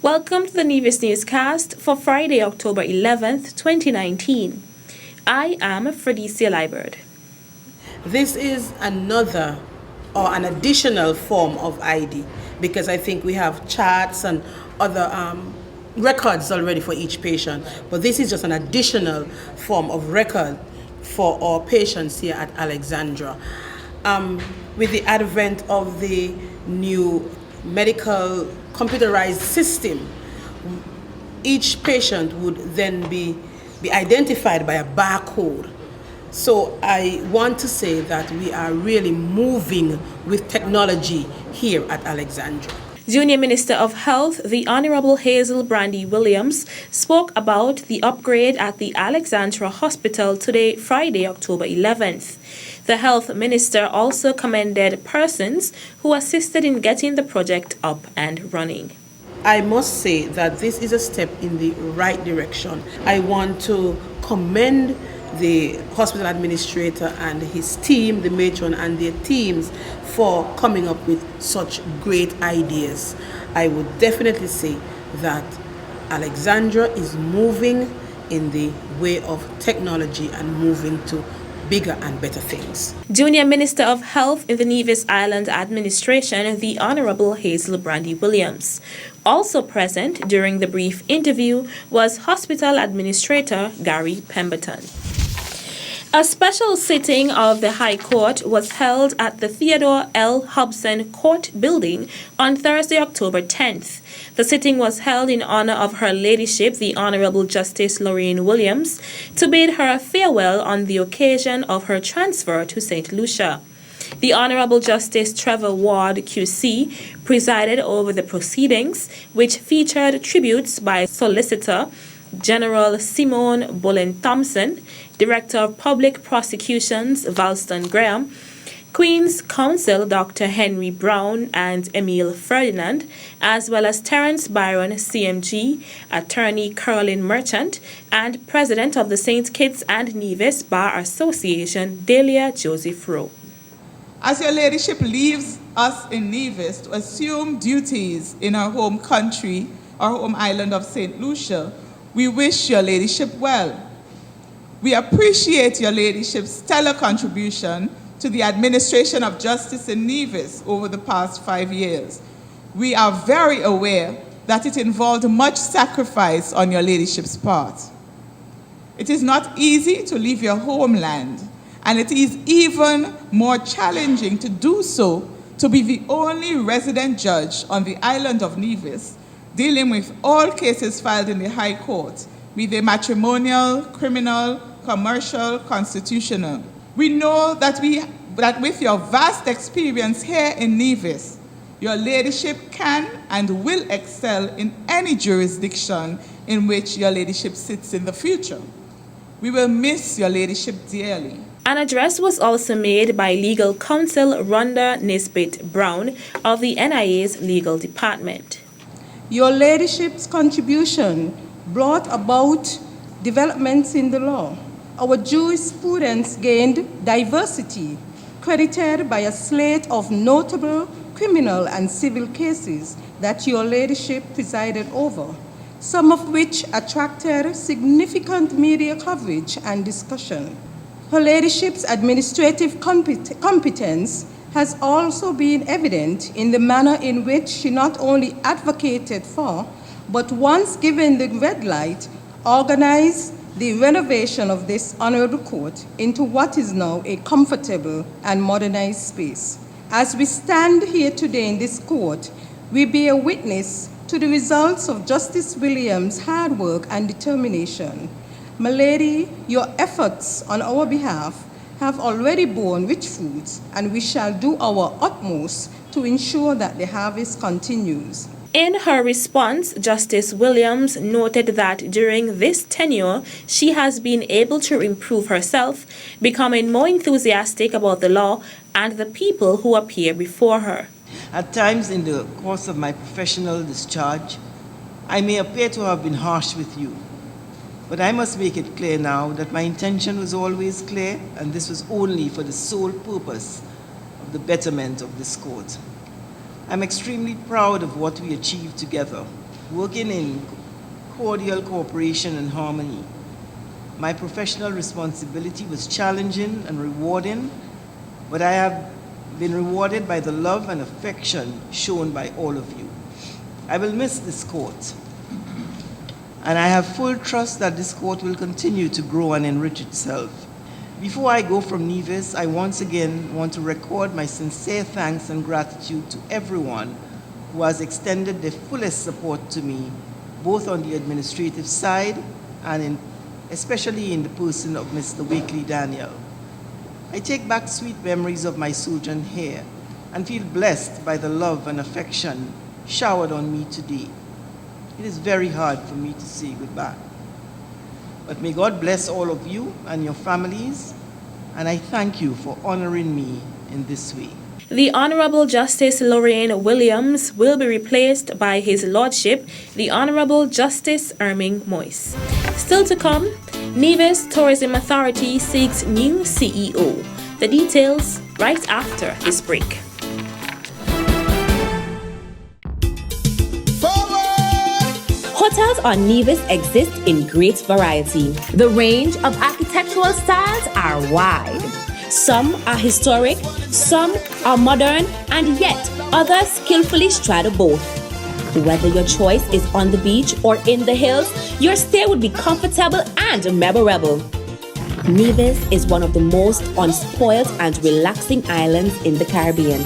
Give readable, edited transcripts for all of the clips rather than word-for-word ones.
Welcome to the Nevis Newscast for Friday, October 11th, 2019. I am Fredicia Liebert. This is another or an additional form of ID because I think we have charts and other records already for each patient, but this is just an additional form of record for our patients here at Alexandra. With the advent of the new medical computerized system, each patient would then be identified by a barcode. So I want to say that we are really moving with technology here at Alexandra. Junior Minister of Health, the Honorable Hazel Brandy Williams, spoke about the upgrade at the Alexandra Hospital today, Friday, October 11th. The Health Minister also commended persons who assisted in getting the project up and running. I must say that this is a step in the right direction. I want to commend the hospital administrator and his team, the matron and their teams, for coming up with such great ideas. I would definitely say that Alexandra is moving in the way of technology and moving to bigger and better things. Junior Minister of Health in the Nevis Island Administration, the Honorable Hazel Brandy Williams. Also present during the brief interview was Hospital Administrator Gary Pemberton. A special sitting of the High Court was held at the Theodore L. Hobson Court Building on Thursday, October 10th. The sitting was held in honor of Her Ladyship, the Honorable Justice Lorraine Williams, to bid her farewell on the occasion of her transfer to St. Lucia. The Honorable Justice Trevor Ward, QC, presided over the proceedings, which featured tributes by Solicitor General Simone Bolen-Thompson, Director of Public Prosecutions Valston Graham, Queen's Counsel Dr. Henry Brown and Emile Ferdinand, as well as Terence Byron, CMG, Attorney Caroline Merchant, and President of the St. Kitts and Nevis Bar Association, Delia Joseph Rowe. As Your Ladyship leaves us in Nevis to assume duties in our home country, our home island of St. Lucia, we wish Your Ladyship well. We appreciate Your Ladyship's stellar contribution to the administration of justice in Nevis over the past 5 years. We are very aware that it involved much sacrifice on Your Ladyship's part. It is not easy to leave your homeland, and it is even more challenging to do so, to be the only resident judge on the island of Nevis, dealing with all cases filed in the High Court, be they matrimonial, criminal, commercial, constitutional. We know that with your vast experience here in Nevis, Your Ladyship can and will excel in any jurisdiction in which Your Ladyship sits in the future. We will miss Your Ladyship dearly. An address was also made by Legal Counsel Rhonda Nisbet Brown of the NIA's Legal Department. Your Ladyship's contribution brought about developments in the law. Our Jewish students gained diversity, credited by a slate of notable criminal and civil cases that Your Ladyship presided over, some of which attracted significant media coverage and discussion. Her Ladyship's administrative competence has also been evident in the manner in which she not only advocated for, but once given the red light, organized the renovation of this honorable court into what is now a comfortable and modernized space. As we stand here today in this court, we bear witness to the results of Justice Williams' hard work and determination. My lady, your efforts on our behalf have already borne rich fruits, and we shall do our utmost to ensure that the harvest continues. In her response, Justice Williams noted that during this tenure, she has been able to improve herself, becoming more enthusiastic about the law and the people who appear before her. At times in the course of my professional discharge, I may appear to have been harsh with you. But I must make it clear now that my intention was always clear, and this was only for the sole purpose of the betterment of this court. I'm extremely proud of what we achieved together, working in cordial cooperation and harmony. My professional responsibility was challenging and rewarding, but I have been rewarded by the love and affection shown by all of you. I will miss this court, and I have full trust that this court will continue to grow and enrich itself. Before I go from Nevis, I once again want to record my sincere thanks and gratitude to everyone who has extended their fullest support to me, both on the administrative side and especially in the person of Mr. Wakely Daniel. I take back sweet memories of my sojourn here and feel blessed by the love and affection showered on me today. It is very hard for me to say goodbye. But may God bless all of you and your families, and I thank you for honoring me in this way. The Honorable Justice Lorraine Williams will be replaced by His Lordship, the Honorable Justice Erming Moyse. Still to come, Nevis Tourism Authority seeks new CEO. The details right after this break. Hotels on Nevis exist in great variety. The range of architectural styles are wide. Some are historic, some are modern, and yet others skillfully straddle both. Whether your choice is on the beach or in the hills, your stay would be comfortable and memorable. Nevis is one of the most unspoiled and relaxing islands in the Caribbean.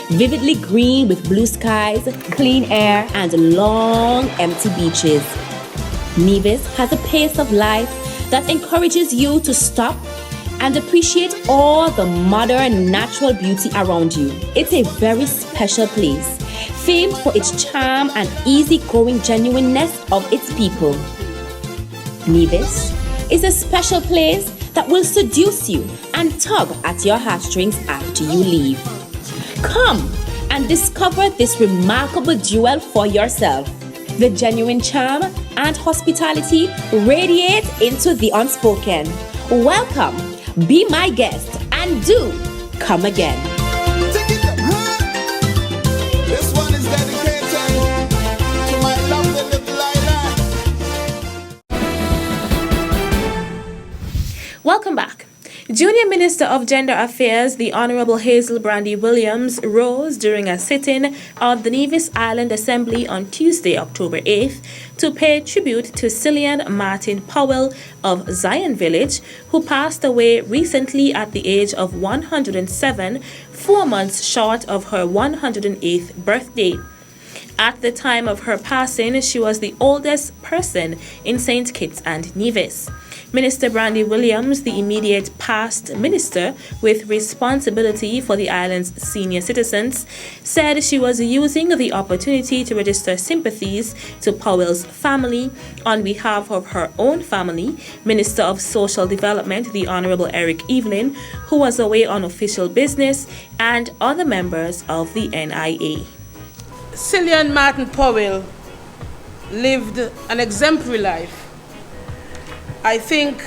Vividly green with blue skies, clean air, and long, empty beaches. Nevis has a pace of life that encourages you to stop and appreciate all the modern natural beauty around you. It's a very special place, famed for its charm and easygoing genuineness of its people. Nevis is a special place that will seduce you and tug at your heartstrings after you leave. Come and discover this remarkable jewel for yourself. The genuine charm and hospitality radiate into the unspoken. Welcome, be my guest, and do come again. This one is dedicated to my lovely little island. Welcome back. Junior Minister of Gender Affairs, the Honorable Hazel Brandy Williams, rose during a sit-in of the Nevis Island Assembly on Tuesday, October 8th, to pay tribute to Cillian Martin Powell of Zion Village, who passed away recently at the age of 107, 4 months short of her 108th birthday. At the time of her passing, she was the oldest person in St. Kitts and Nevis. Minister Brandy Williams, the immediate past minister with responsibility for the island's senior citizens, said she was using the opportunity to register sympathies to Powell's family on behalf of her own family, Minister of Social Development, the Honorable Eric Evelyn, who was away on official business, and other members of the NIA. Cillian Martin Powell lived an exemplary life. I think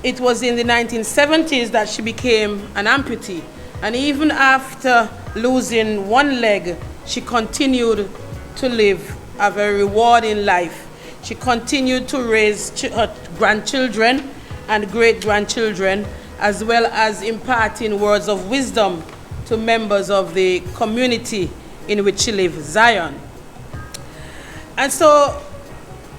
it was in the 1970s that she became an amputee. And even after losing one leg, she continued to live a very rewarding life. She continued to raise her grandchildren and great-grandchildren, as well as imparting words of wisdom to members of the community in which she lived, Zion. And so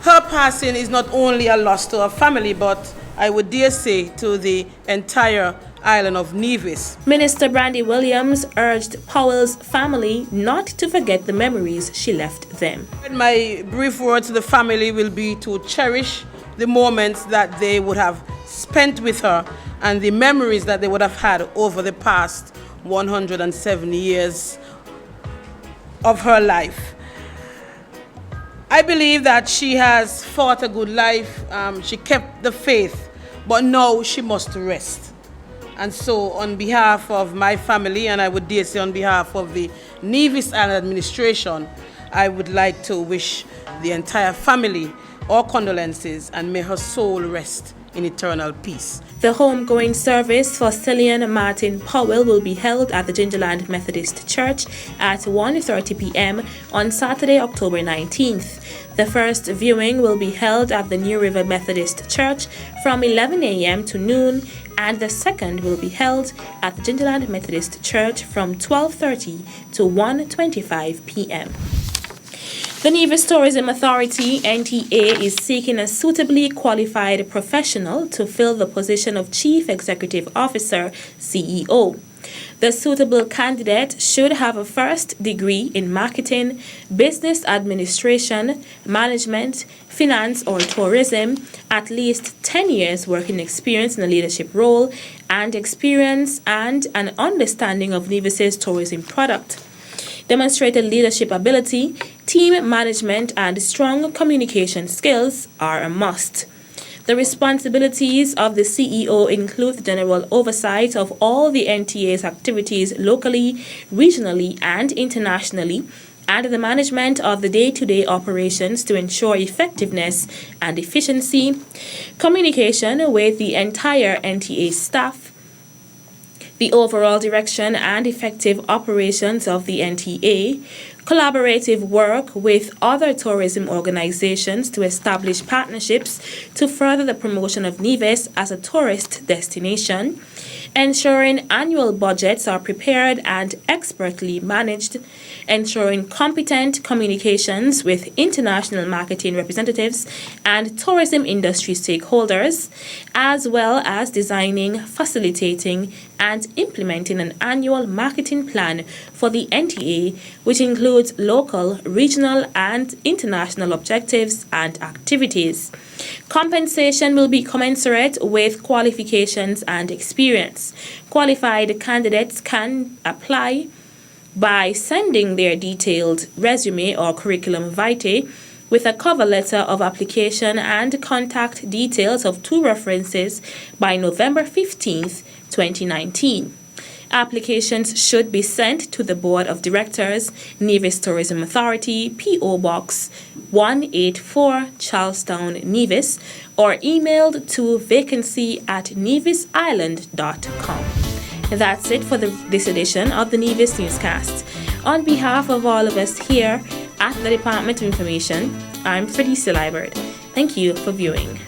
her passing is not only a loss to her family, but I would dare say to the entire island of Nevis. Minister Brandy Williams urged Powell's family not to forget the memories she left them. My brief word to the family will be to cherish the moments that they would have spent with her and the memories that they would have had over the past 107 years of her life. I believe that she has fought a good life. She kept the faith, but now she must rest. And so on behalf of my family, and I would dare say on behalf of the Nevis Island administration, I would like to wish the entire family our condolences, and may her soul rest in eternal peace. The homegoing service for Cillian Martin Powell will be held at the Gingerland Methodist Church at 1:30 p.m. on Saturday, October 19th. The first viewing will be held at the New River Methodist Church from 11 a.m. to noon, and the second will be held at the Gingerland Methodist Church from 12:30 to 1:25 p.m. The Nevis Tourism Authority, NTA, is seeking a suitably qualified professional to fill the position of Chief Executive Officer, CEO. The suitable candidate should have a first degree in marketing, business administration, management, finance, or tourism, at least 10 years working experience in a leadership role, and experience and an understanding of Nevis's tourism product. Demonstrated leadership ability, team management, and strong communication skills are a must. The responsibilities of the CEO include the general oversight of all the NTA's activities locally, regionally, and internationally, and the management of the day-to-day operations to ensure effectiveness and efficiency, communication with the entire NTA staff, the overall direction and effective operations of the NTA, collaborative work with other tourism organizations to establish partnerships to further the promotion of Nevis as a tourist destination, ensuring annual budgets are prepared and expertly managed, ensuring competent communications with international marketing representatives and tourism industry stakeholders, as well as designing, facilitating, and implementing an annual marketing plan for the NTA, which includes local, regional, and international objectives and activities. Compensation will be commensurate with qualifications and experience. Qualified candidates can apply by sending their detailed resume or curriculum vitae with a cover letter of application and contact details of 2 references by November 15th, 2019. Applications should be sent to the Board of Directors, Nevis Tourism Authority, P.O. Box 184, Charlestown, Nevis, or emailed to vacancy@nevisisland.com. That's it for this edition of the Nevis Newscast. On behalf of all of us here at the Department of Information, I'm Fredisa Liebert. Thank you for viewing.